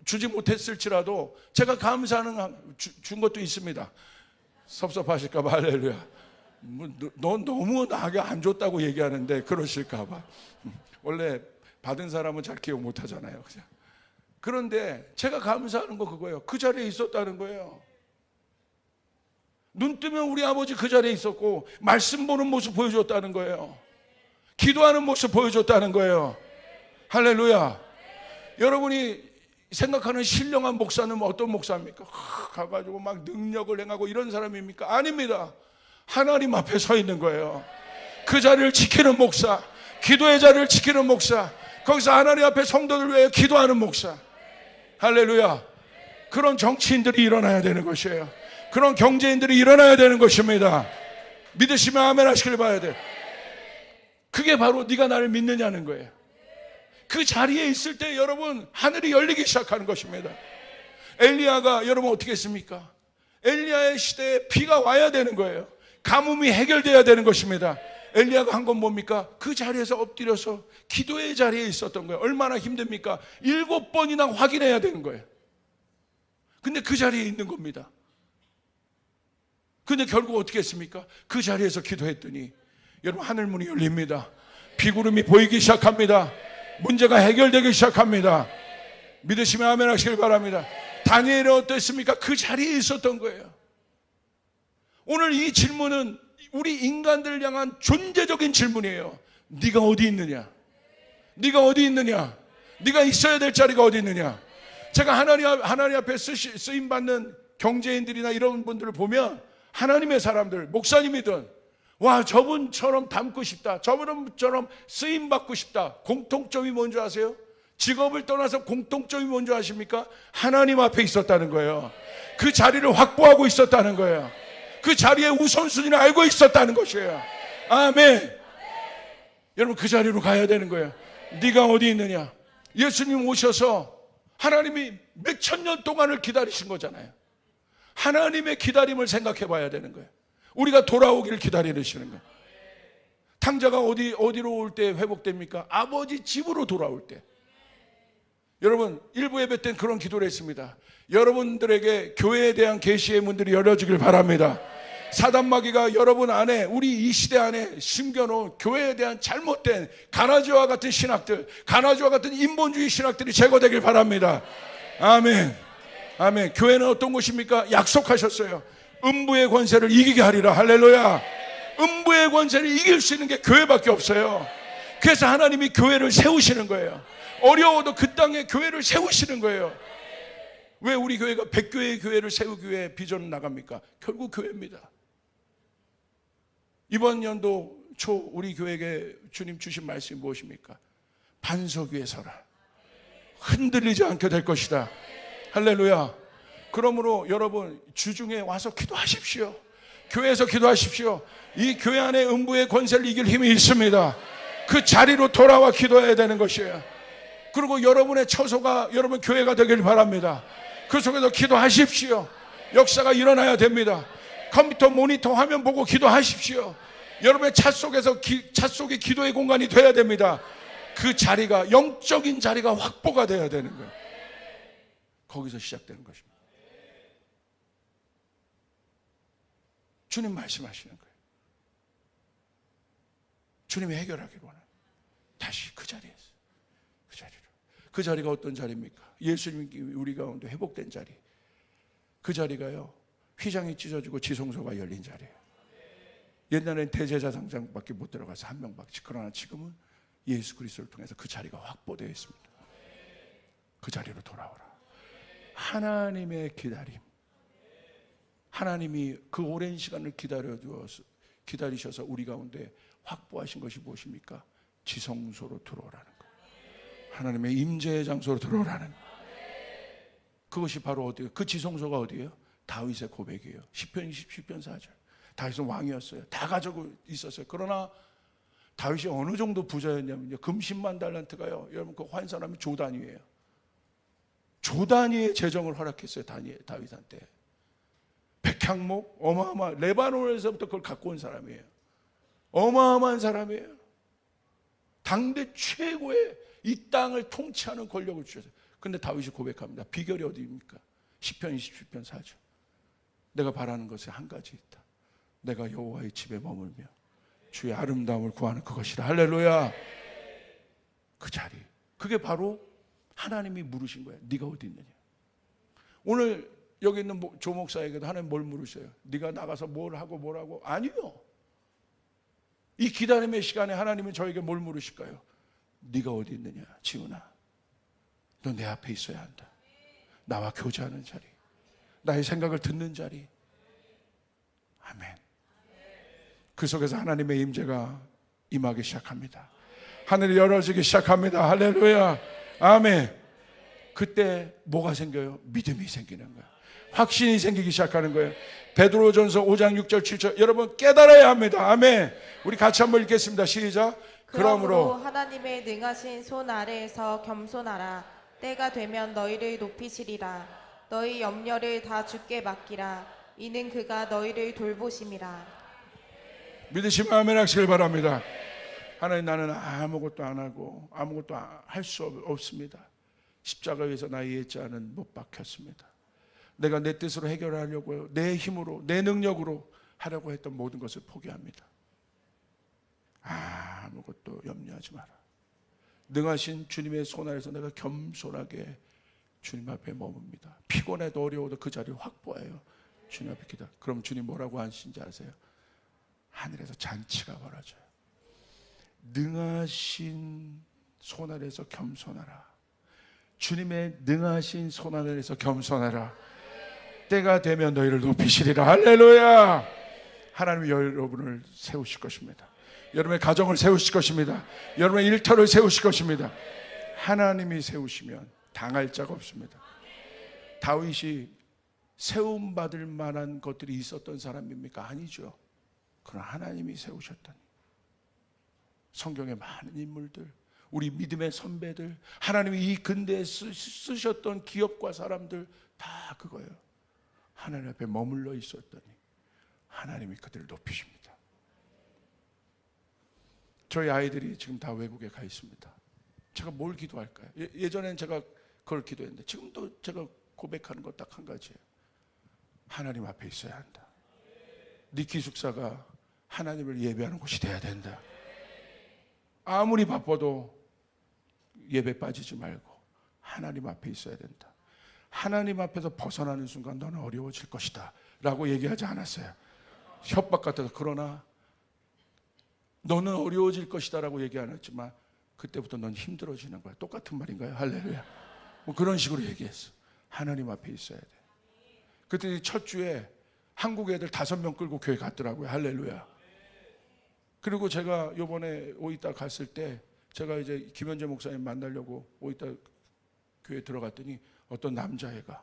주지 못했을지라도 제가 감사하는 준 것도 있습니다. 섭섭하실까 봐. 할렐루야. 넌 너무 나에게 안 줬다고 얘기하는데 그러실까 봐. 원래 받은 사람은 잘 기억 못 하잖아요. 그런데 제가 감사하는 거 그거예요. 그 자리에 있었다는 거예요. 눈 뜨면 우리 아버지 그 자리에 있었고 말씀 보는 모습 보여줬다는 거예요. 기도하는 모습 보여줬다는 거예요. 할렐루야. 여러분이 생각하는 신령한 목사는 어떤 목사입니까? 가가지고 막 능력을 행하고 이런 사람입니까? 아닙니다. 하나님 앞에 서 있는 거예요. 그 자리를 지키는 목사, 기도의 자리를 지키는 목사, 거기서 하나님 앞에 성도들 위해 기도하는 목사. 할렐루야. 그런 정치인들이 일어나야 되는 것이에요. 그런 경제인들이 일어나야 되는 것입니다. 믿으시면 아멘 하시길 바라야 돼요. 그게 바로 네가 나를 믿느냐는 거예요. 그 자리에 있을 때 여러분 하늘이 열리기 시작하는 것입니다. 엘리야가 여러분 어떻게 했습니까? 엘리야의 시대에 비가 와야 되는 거예요. 가뭄이 해결돼야 되는 것입니다. 엘리야가 한 건 뭡니까? 그 자리에서 엎드려서 기도의 자리에 있었던 거예요. 얼마나 힘듭니까? 7번이나 확인해야 되는 거예요. 근데 그 자리에 있는 겁니다. 근데 결국 어떻게 했습니까? 그 자리에서 기도했더니 여러분 하늘문이 열립니다. 비구름이 보이기 시작합니다. 문제가 해결되기 시작합니다. 믿으시면 아멘 하시길 바랍니다. 다니엘은 어땠습니까? 그 자리에 있었던 거예요. 오늘 이 질문은 우리 인간들을 향한 존재적인 질문이에요. 네가 어디 있느냐? 네가 어디 있느냐? 네가 있어야 될 자리가 어디 있느냐? 제가 하나님 앞에 쓰임받는 경제인들이나 이런 분들을 보면 하나님의 사람들, 목사님이든 와 저분처럼 닮고 싶다, 저분처럼 쓰임받고 싶다. 공통점이 뭔지 아세요? 직업을 떠나서 공통점이 뭔지 아십니까? 하나님 앞에 있었다는 거예요. 그 자리를 확보하고 있었다는 거예요. 그 자리의 우선순위를 알고 있었다는 것이에요. 아멘. 여러분 그 자리로 가야 되는 거예요. 네가 어디 있느냐? 예수님 오셔서 하나님이 몇천 년 동안을 기다리신 거잖아요. 하나님의 기다림을 생각해 봐야 되는 거예요. 우리가 돌아오기를 기다리시는 거예요. 탕자가 어디로 올 때 회복됩니까? 아버지 집으로 돌아올 때. 여러분 일부 예배 때는 그런 기도를 했습니다. 여러분들에게 교회에 대한 계시의 문들이 열려주길 바랍니다. 사단마귀가 여러분 안에, 우리 이 시대 안에 숨겨놓은 교회에 대한 잘못된 가나지와 같은 신학들, 가나지와 같은 인본주의 신학들이 제거되길 바랍니다. 아멘. 아멘. 교회는 어떤 곳입니까? 약속하셨어요. 음부의 권세를 이기게 하리라. 할렐루야. 음부의 권세를 이길 수 있는 게 교회밖에 없어요. 그래서 하나님이 교회를 세우시는 거예요. 어려워도 그 땅에 교회를 세우시는 거예요. 왜 우리 교회가 100교회의 교회를 세우기 위해 비전을 나갑니까? 결국 교회입니다. 이번 연도 초 우리 교회에게 주님 주신 말씀이 무엇입니까? 반석 위에 서라. 흔들리지 않게 될 것이다. 할렐루야. 그러므로 여러분 주중에 와서 기도하십시오. 교회에서 기도하십시오. 이 교회 안에 음부의 권세를 이길 힘이 있습니다. 그 자리로 돌아와 기도해야 되는 것이에요. 그리고 여러분의 처소가 여러분 교회가 되길 바랍니다. 그 속에서 기도하십시오. 역사가 일어나야 됩니다. 컴퓨터 모니터 화면 보고 기도하십시오. 여러분의 차 속이 기도의 공간이 돼야 됩니다. 그 자리가, 영적인 자리가 확보가 돼야 되는 거예요. 거기서 시작되는 것입니다. 주님 말씀하시는 거예요. 주님이 해결하기를 원합니다. 다시 그 자리에서, 그 자리로. 그 자리가 어떤 자리입니까? 예수님이 우리 가운데 회복된 자리. 그 자리가요, 휘장이 찢어지고 지성소가 열린 자리예요. 옛날엔 대제사장장밖에 못 들어가서 한 명밖에. 그러나 지금은 예수 그리스도를 통해서 그 자리가 확보되어 있습니다. 그 자리로 돌아오라. 하나님의 기다림. 하나님이 그 오랜 시간을 기다리셔서 우리 가운데 확보하신 것이 무엇입니까? 지성소로 들어오라는 거예요. 하나님의 임재의 장소로 들어오라는 거예요. 그것이 바로 어디예요? 그 지성소가 어디예요? 다윗의 고백이에요. 시편 27편 4절. 다윗은 왕이었어요. 다 가지고 있었어요. 그러나 다윗이 어느 정도 부자였냐면요, 금 10만 달란트가요, 여러분 그 환산하면 조단위예요. 조단위의 재정을 허락했어요. 다윗한테. 백향목 어마어마한 레바논에서부터 그걸 갖고 온 사람이에요. 어마어마한 사람이에요. 당대 최고의 이 땅을 통치하는 권력을 주셨어요. 근데 다윗이 고백합니다. 비결이 어디입니까? 시편 27편 4절. 내가 바라는 것이 한 가지 있다. 내가 여호와의 집에 머물며 주의 아름다움을 구하는 그것이라. 할렐루야. 그 자리, 그게 바로 하나님이 물으신 거예요. 네가 어디 있느냐. 오늘 여기 있는 조 목사에게도 하나님 뭘 물으셔요? 네가 나가서 뭘 하고 아니요. 이 기다림의 시간에 하나님은 저에게 뭘 물으실까요? 네가 어디 있느냐. 지훈아, 너 내 앞에 있어야 한다. 나와 교제하는 자리, 나의 생각을 듣는 자리. 아멘. 그 속에서 하나님의 임재가 임하기 시작합니다. 하늘이 열어지기 시작합니다. 할렐루야. 아멘. 그때 뭐가 생겨요? 믿음이 생기는 거예요. 확신이 생기기 시작하는 거예요. 베드로전서 5장 6절 7절 여러분 깨달아야 합니다. 아멘. 우리 같이 한번 읽겠습니다. 시작. 그러므로 하나님의 능하신 손 아래에서 겸손하라. 때가 되면 너희를 높이시리라. 너희 염려를 다 주께 맡기라. 이는 그가 너희를 돌보심이라. 믿으시면 아멘 하시길 바랍니다. 하나님, 나는 아무것도 안 하고 아무것도 할 수 없습니다. 십자가 위에서 나의 예자는 못 박혔습니다. 내가 내 뜻으로 해결하려고 내 힘으로 내 능력으로 하려고 했던 모든 것을 포기합니다. 아무것도 염려하지 마라. 능하신 주님의 손 아래서 내가 겸손하게 주님 앞에 머뭅니다. 피곤해도 어려워도 그 자리를 확보해요. 주님 앞에 기다. 그럼 주님 뭐라고 하시는지 아세요? 하늘에서 잔치가 벌어져요. 능하신 손 아래서 겸손하라. 주님의 능하신 손 아래서 겸손하라. 때가 되면 너희를 높이시리라. 할렐루야. 하나님이 여러분을 세우실 것입니다. 여러분의 가정을 세우실 것입니다. 여러분의 일터를 세우실 것입니다. 하나님이 세우시면 당할 자가 없습니다. 다윗이 세움받을 만한 것들이 있었던 사람입니까? 아니죠. 그러나 하나님이 세우셨다니. 성경의 많은 인물들, 우리 믿음의 선배들, 하나님이 이 근대에 쓰셨던 기업과 사람들 다 그거예요. 하나님 앞에 머물러 있었더니 하나님이 그들을 높이십니다. 저희 아이들이 지금 다 외국에 가 있습니다. 제가 뭘 기도할까요? 예전엔 제가 그걸 기도했는데 지금도 제가 고백하는 것 딱 한 가지예요. 하나님 앞에 있어야 한다. 네 기숙사가 하나님을 예배하는 곳이 돼야 된다. 아무리 바빠도 예배 빠지지 말고 하나님 앞에 있어야 된다. 하나님 앞에서 벗어나는 순간 너는 어려워질 것이다 라고 얘기하지 않았어요. 협박 같아서. 그러나 너는 어려워질 것이다 라고 얘기 안 했지만 그때부터 넌 힘들어지는 거야. 똑같은 말인가요? 할렐루야. 뭐 그런 식으로 얘기했어. 하나님 앞에 있어야 돼. 그때 첫 주에 한국 애들 5명 끌고 교회 갔더라고요. 할렐루야. 그리고 제가 요번에 오이타 갔을 때 제가 이제 김현재 목사님 만나려고 오이타 교회 들어갔더니 어떤 남자애가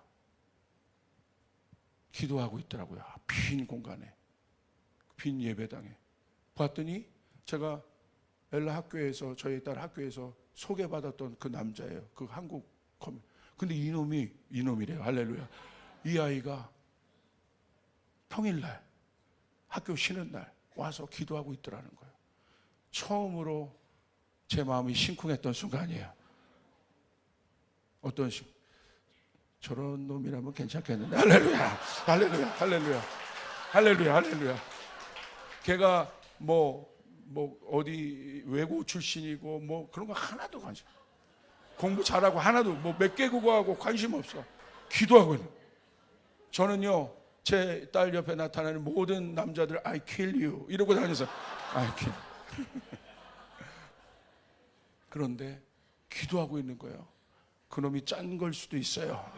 기도하고 있더라고요. 빈 공간에, 빈 예배당에. 봤더니 제가 엘라 학교에서, 저희 딸 학교에서 소개받았던 그 남자예요. 그 한국 커뮤. 근데 이놈이래요. 할렐루야. 이 아이가 평일날 학교 쉬는 날 와서 기도하고 있더라는 거예요. 처음으로 제 마음이 심쿵했던 순간이에요. 어떤 식? 저런 놈이라면 괜찮겠는데. 할렐루야. 할렐루야. 할렐루야. 할렐루야. 할렐루야. 걔가 뭐 어디 외고 출신이고 뭐 그런 거 하나도 관심. 공부 잘하고 하나도 뭐 몇 개 국어하고 관심 없어. 기도하고 있는. 저는요, 제 딸 옆에 나타나는 모든 남자들 I kill you 이러고 다녀서 I kill. 그런데 기도하고 있는 거예요. 그놈이 짠 걸 수도 있어요.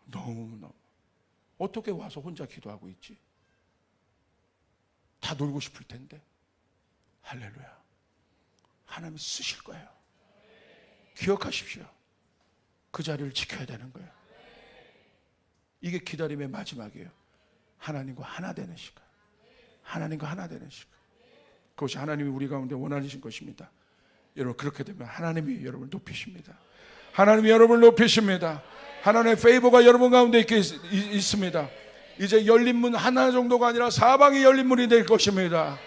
너무 어떻게 와서 혼자 기도하고 있지? 다 놀고 싶을 텐데. 할렐루야. 하나님 쓰실 거예요. 기억하십시오. 그 자리를 지켜야 되는 거예요. 이게 기다림의 마지막이에요. 하나님과 하나 되는 시간. 하나님과 하나 되는 시간. 그것이 하나님이 우리 가운데 원하신 것입니다. 여러분, 그렇게 되면 하나님이 여러분을 높이십니다. 하나님이 여러분을 높이십니다. 하나님의 페이버가 여러분 가운데 있습니다. 이제 열린 문 하나 정도가 아니라 사방이 열린 문이 될 것입니다.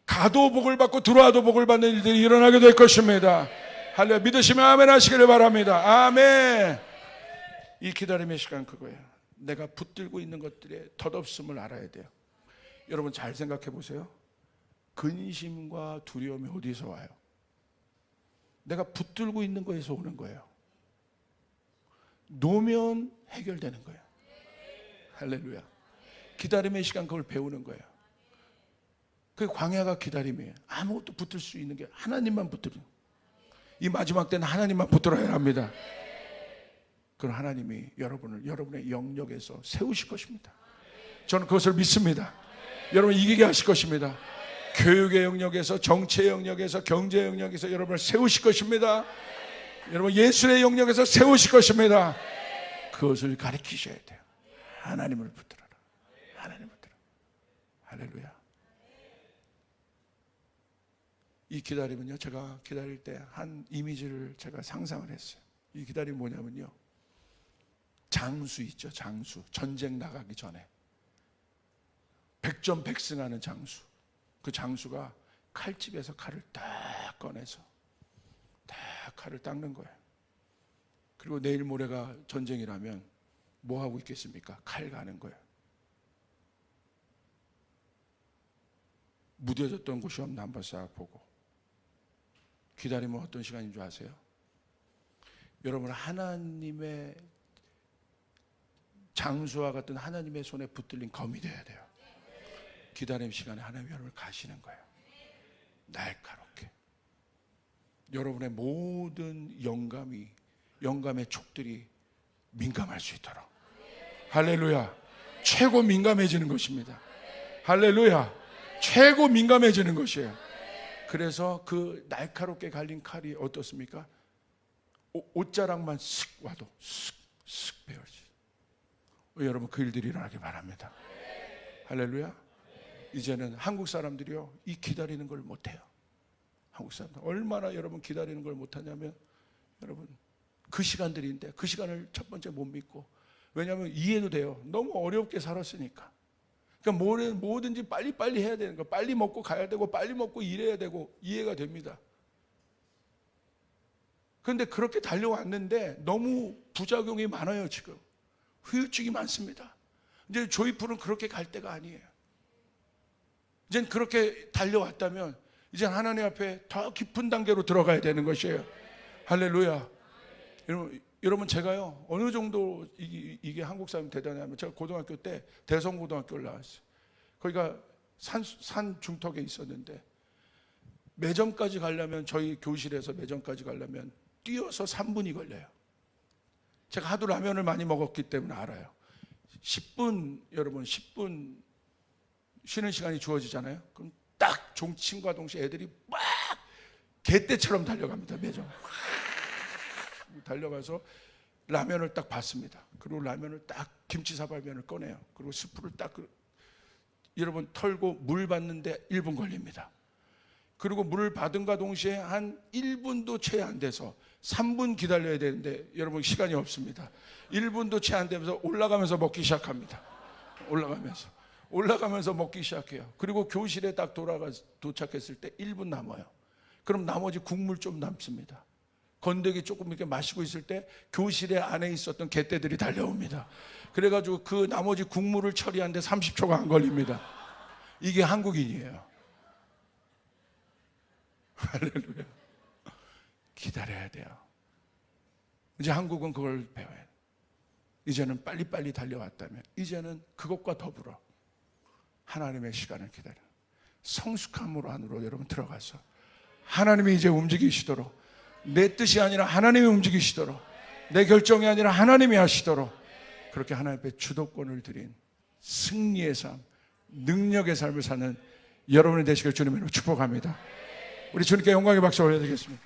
가도 복을 받고 들어와도 복을 받는 일들이 일어나게 될 것입니다. 할렐루야. 믿으시면 아멘 하시기를 바랍니다. 아멘. 이 기다림의 시간 그거예요. 내가 붙들고 있는 것들의 덧없음을 알아야 돼요. 여러분 잘 생각해 보세요. 근심과 두려움이 어디서 와요? 내가 붙들고 있는 거에서 오는 거예요. 놓으면 해결되는 거예요. 할렐루야. 기다림의 시간 그걸 배우는 거예요. 그 광야가 기다림이에요. 아무것도 붙들 수 있는 게 하나님만 붙들어요. 이 마지막 때는 하나님만 붙들어야 합니다. 그럼 하나님이 여러분의 영역에서 세우실 것입니다. 저는 그것을 믿습니다. 여러분 이기게 하실 것입니다. 교육의 영역에서, 정치의 영역에서, 경제 영역에서 여러분을 세우실 것입니다. 여러분 예술의 영역에서 세우실 것입니다. 그것을 가르치셔야 돼요. 하나님을 붙들어라. 하나님을 붙들어. 할렐루야. 이 기다림은요, 제가 기다릴 때 한 이미지를 제가 상상을 했어요. 이 기다림이 뭐냐면요, 장수 있죠. 장수. 전쟁 나가기 전에 백전백승하는 장수. 그 장수가 칼집에서 칼을 딱 꺼내서 딱 칼을 닦는 거예요. 그리고 내일 모레가 전쟁이라면 뭐 하고 있겠습니까? 칼 가는 거예요. 무뎌졌던 곳이 없나 한번 싹 보고. 기다리면 어떤 시간인 줄 아세요? 여러분 하나님의 장수와 같은 하나님의 손에 붙들린 검이 돼야 돼요. 기다림 시간에 하나님 여러분을 가시는 거예요. 날카롭게. 여러분의 모든 영감의 촉들이 민감할 수 있도록. 할렐루야. 최고 민감해지는 것입니다. 할렐루야. 최고 민감해지는 것이에요. 그래서 그 날카롭게 갈린 칼이 어떻습니까? 옷자락만 슥 와도 슥 베어지. 여러분 그 일들이 일어나길 바랍니다. 할렐루야. 이제는 한국 사람들이요, 이 기다리는 걸 못해요. 한국 사람들 얼마나 여러분 기다리는 걸 못하냐면, 여러분 그 시간들인데 그 시간을 첫 번째 못 믿고. 왜냐하면 이해도 돼요. 너무 어렵게 살았으니까. 그러니까 뭐든지 빨리빨리 해야 되는 거, 빨리 먹고 가야 되고 빨리 먹고 일해야 되고, 이해가 됩니다. 그런데 그렇게 달려왔는데 너무 부작용이 많아요. 지금 후유증이 많습니다. 이제 조이풀은 그렇게 갈 때가 아니에요. 이젠 그렇게 달려왔다면 이제 하나님 앞에 더 깊은 단계로 들어가야 되는 것이에요. 할렐루야. 여러분 제가요, 어느 정도 이게 한국 사람 대단하면, 제가 고등학교 때 대성고등학교를 나왔어요. 거기가 산 중턱에 있었는데, 매점까지 가려면, 저희 교실에서 매점까지 가려면 뛰어서 3분이 걸려요. 제가 하도 라면을 많이 먹었기 때문에 알아요. 10분, 여러분 10분 쉬는 시간이 주어지잖아요. 그럼 딱 종침과 동시에 애들이 막 개떼처럼 달려갑니다. 매점 달려가서 라면을 딱 받습니다. 그리고 라면을 딱, 김치사발면을 꺼내요. 그리고 스프를 딱 여러분 털고 물 받는데 1분 걸립니다. 그리고 물을 받은과 동시에 한 1분도 채 안 돼서 3분 기다려야 되는데 여러분 시간이 없습니다. 1분도 채 안 되면서 올라가면서 먹기 시작합니다. 올라가면서 먹기 시작해요. 그리고 교실에 딱 도착했을 때 1분 남아요. 그럼 나머지 국물 좀 남습니다. 건더기 조금 이렇게 마시고 있을 때 교실에 안에 있었던 개떼들이 달려옵니다. 그래가지고 그 나머지 국물을 처리하는데 30초가 안 걸립니다. 이게 한국인이에요. 할렐루야. 기다려야 돼요. 이제 한국은 그걸 배워야 돼요. 이제는 빨리빨리 달려왔다면 이제는 그것과 더불어 하나님의 시간을 기다려 성숙함으로 안으로 여러분 들어가서 하나님이 이제 움직이시도록, 내 뜻이 아니라 하나님이 움직이시도록, 내 결정이 아니라 하나님이 하시도록, 그렇게 하나님 앞에 주도권을 드린 승리의 삶, 능력의 삶을 사는 여러분이 되시길 주님으로 축복합니다. 우리 주님께 영광의 박수 올려드리겠습니다.